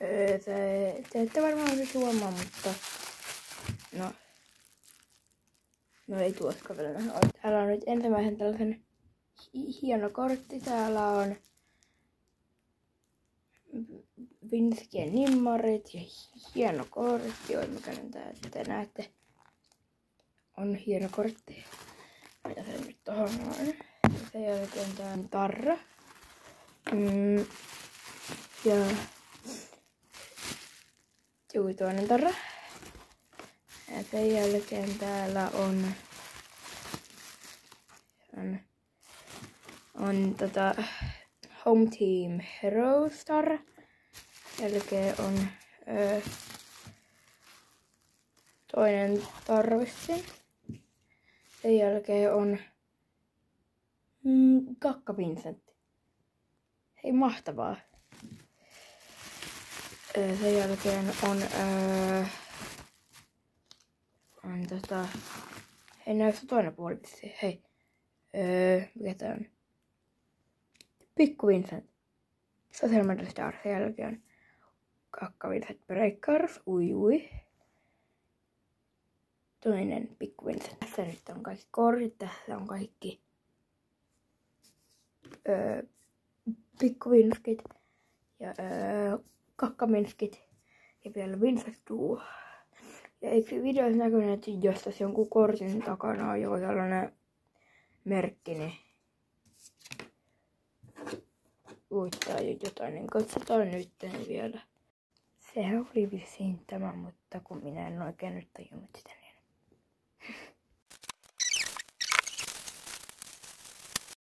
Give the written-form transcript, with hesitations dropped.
Te ette varmaan nyt huomaa, mutta no ei tuoska vielä nähdä. Täällä on nyt ensimmäisen tällaisen hieno kortti. Täällä on Vinskien nimmarit ja hieno kortti. Oi, mikä te näette. On hieno kortti. Mitä se nyt tohon on? Sen jälkeen tää on tarra. Ja joku toinen tarra. Ja sen jälkeen täällä on Home Team Heroes tarra. Jälkeen on toinen tarra vissiin. Sen jälkeen on Kakka Vincentti. Hei, mahtavaa. Sen jälkeen on hei, näyssä toinen puoli vissiin. Hei. Mikä tää on? Pikku Vincent. Social Media Star. Sen jälkeen Kakka Vincent Breakers. Ui. Toinen Pikku Vincent. Tässä nyt on kaikki kortit. Tässä on kaikki Pikku Vinskit. Ja Kakkaminskit. Ja vielä Vincent Duo. Ja eikö videoissa näkynyt, että jos tässä jonkun kortin takana on joku tällainen merkki, niin uittaa jotain, niin katsotaan nyt vielä. Sehän oli vissiin tämä, mutta kun minä en oikein nyt tajunnut sitä.